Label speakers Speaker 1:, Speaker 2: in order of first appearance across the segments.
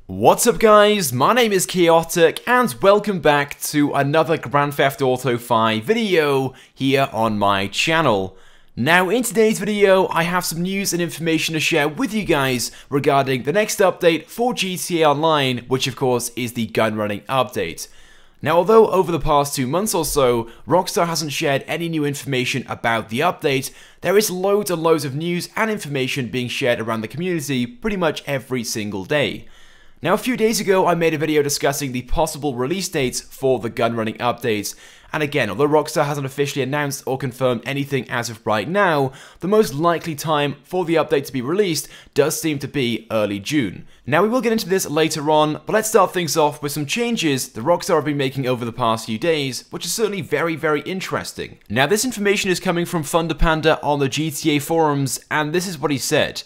Speaker 1: What's up guys, my name is Chaotic and welcome back to another Grand Theft Auto 5 video here on my channel. Now in today's video I have some news and information to share with you guys regarding the next update for GTA Online, which of course is the gun running update. Now although over the past 2 months or so, Rockstar hasn't shared any new information about the update, there is loads and loads of news and information being shared around the community pretty much every single day. Now a few days ago I made a video discussing the possible release dates for the gun running updates, and again, although Rockstar hasn't officially announced or confirmed anything as of right now, the most likely time for the update to be released does seem to be early June. Now we will get into this later on, but let's start things off with some changes that Rockstar have been making over the past few days, which is certainly very interesting. Now this information is coming from ThunderPanda on the GTA forums, and this is what he said.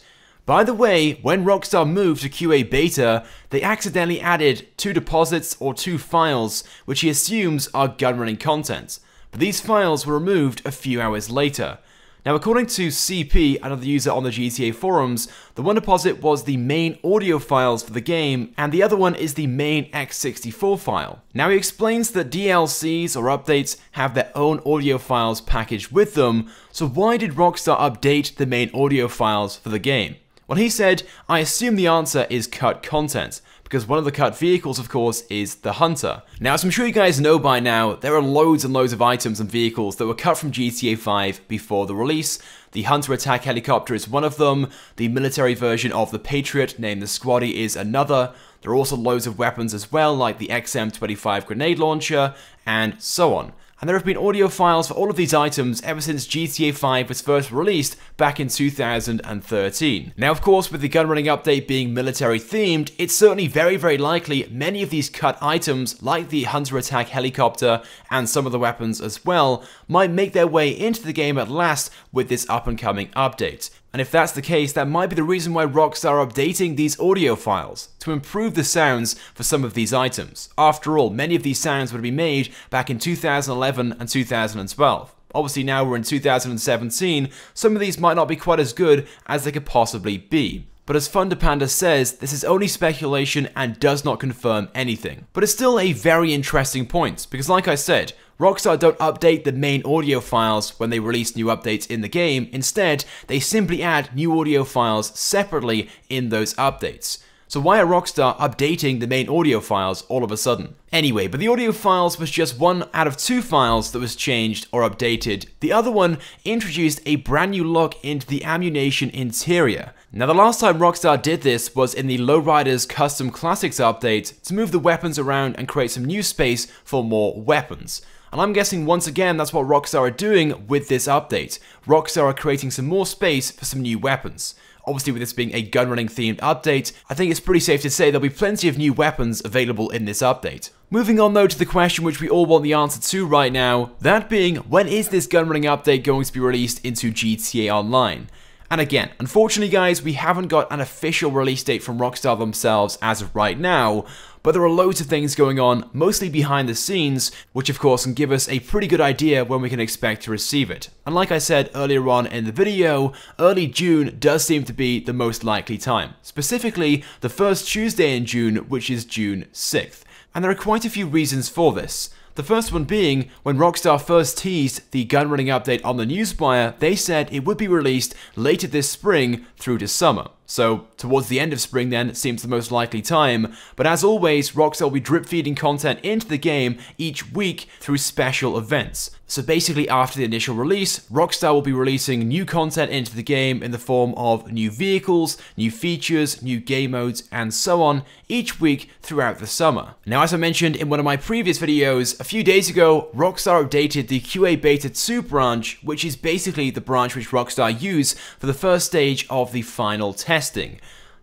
Speaker 1: By the way, when Rockstar moved to QA beta, they accidentally added 2 deposits or 2 files, which he assumes are gun running content, but these files were removed a few hours later. Now according to CP, another user on the GTA forums, the one deposit was the main audio files for the game, and the other one is the main x64 file. Now he explains that DLCs or updates have their own audio files packaged with them, so why did Rockstar update the main audio files for the game? Well, he said, I assume the answer is cut content, because one of the cut vehicles, of course, is the Hunter. Now, as I'm sure you guys know by now, there are loads and loads of items and vehicles that were cut from GTA 5 before the release. The Hunter attack helicopter is one of them, the military version of the Patriot, named the Squaddy, is another. There are also loads of weapons as well, like the XM25 grenade launcher, and so on. And there have been audio files for all of these items ever since GTA 5 was first released back in 2013. Now of course, with the gun running update being military themed, it's certainly very likely many of these cut items, like the Hunter attack helicopter and some of the weapons as well, might make their way into the game at last with this up and coming update. And if that's the case, that might be the reason why Rockstar are updating these audio files, to improve the sounds for some of these items. After all, many of these sounds would be made back in 2011 and 2012. Obviously now we're in 2017, some of these might not be quite as good as they could possibly be. But as ThunderPanda says, this is only speculation and does not confirm anything. But it's still a very interesting point, because like I said, Rockstar don't update the main audio files when they release new updates in the game. Instead, they simply add new audio files separately in those updates. So why are Rockstar updating the main audio files all of a sudden? Anyway, but the audio files was just one out of 2 files that was changed or updated. The other one introduced a brand new look into the ammunition interior. Now the last time Rockstar did this was in the Lowriders Custom Classics update to move the weapons around and create some new space for more weapons. And I'm guessing once again that's what Rockstar are doing with this update. Rockstar are creating some more space for some new weapons. Obviously with this being a gun running themed update, I think it's pretty safe to say there'll be plenty of new weapons available in this update. Moving on though to the question which we all want the answer to right now, that being, when is this gun running update going to be released into GTA Online? And again, unfortunately guys, we haven't got an official release date from Rockstar themselves as of right now, but there are loads of things going on, mostly behind the scenes, which of course can give us a pretty good idea when we can expect to receive it. And like I said earlier on in the video, early June does seem to be the most likely time. Specifically, the first Tuesday in June, which is June 6th. And there are quite a few reasons for this. The first one being, when Rockstar first teased the gun running update on the Newswire, they said it would be released later this spring through to summer. So, towards the end of spring then seems the most likely time, but as always, Rockstar will be drip feeding content into the game each week through special events. So basically after the initial release, Rockstar will be releasing new content into the game in the form of new vehicles, new features, new game modes, and so on, each week throughout the summer. Now as I mentioned in one of my previous videos, a few days ago, Rockstar updated the QA Beta 2 branch, which is basically the branch which Rockstar use for the first stage of the final testing.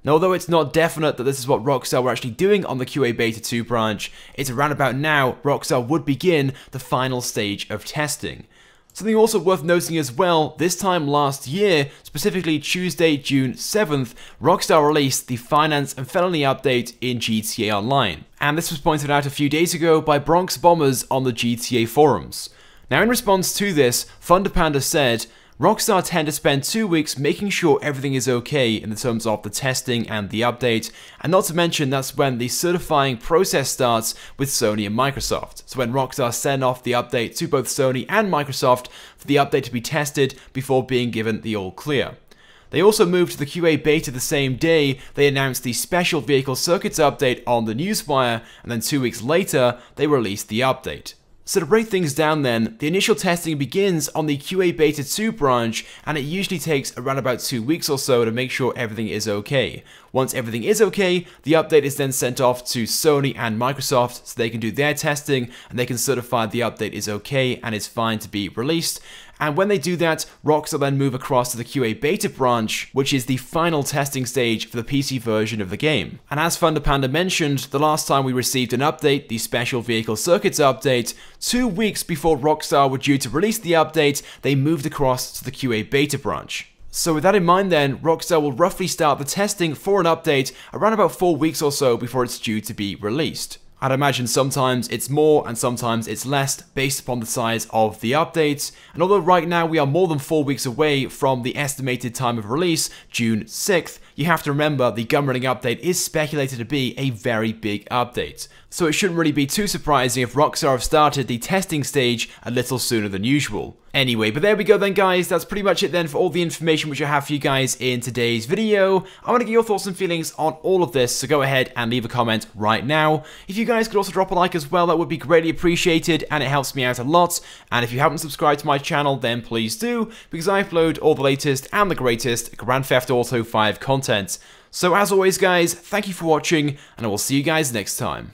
Speaker 1: Now, although it's not definite that this is what Rockstar were actually doing on the QA Beta 2 branch, it's around about now Rockstar would begin the final stage of testing. Something also worth noting as well, this time last year, specifically Tuesday, June 7th, Rockstar released the Finance and Felony update in GTA Online. And this was pointed out a few days ago by Bronx Bombers on the GTA forums. Now in response to this, ThunderPanda said, Rockstar tend to spend 2 weeks making sure everything is okay in terms of the testing and the update, and not to mention that's when the certifying process starts with Sony and Microsoft. So when Rockstar send off the update to both Sony and Microsoft for the update to be tested before being given the all clear. They also moved to the QA beta the same day they announced the special vehicle circuits update on the newswire, and then 2 weeks later they released the update. So to break things down then, the initial testing begins on the QA Beta 2 branch, and it usually takes around about 2 weeks or so to make sure everything is okay. Once everything is okay, the update is then sent off to Sony and Microsoft so they can do their testing and they can certify the update is okay and is fine to be released. And when they do that, Rockstar then move across to the QA Beta branch, which is the final testing stage for the PC version of the game. And as Thunder Panda mentioned, the last time we received an update, the Special Vehicle Circuits update, 2 weeks before Rockstar were due to release the update, they moved across to the QA Beta branch. So with that in mind then, Rockstar will roughly start the testing for an update around about 4 weeks or so before it's due to be released. I'd imagine sometimes it's more and sometimes it's less based upon the size of the updates, and although right now we are more than 4 weeks away from the estimated time of release, June 6th, you have to remember the Gunrunning update is speculated to be a very big update. So it shouldn't really be too surprising if Rockstar have started the testing stage a little sooner than usual. Anyway, but there we go then guys, that's pretty much it then for all the information which I have for you guys in today's video. I want to get your thoughts and feelings on all of this, so go ahead and leave a comment right now. If you guys could also drop a like as well, that would be greatly appreciated and it helps me out a lot. And if you haven't subscribed to my channel, then please do, because I upload all the latest and the greatest Grand Theft Auto 5 content. So as always guys, thank you for watching, and I will see you guys next time.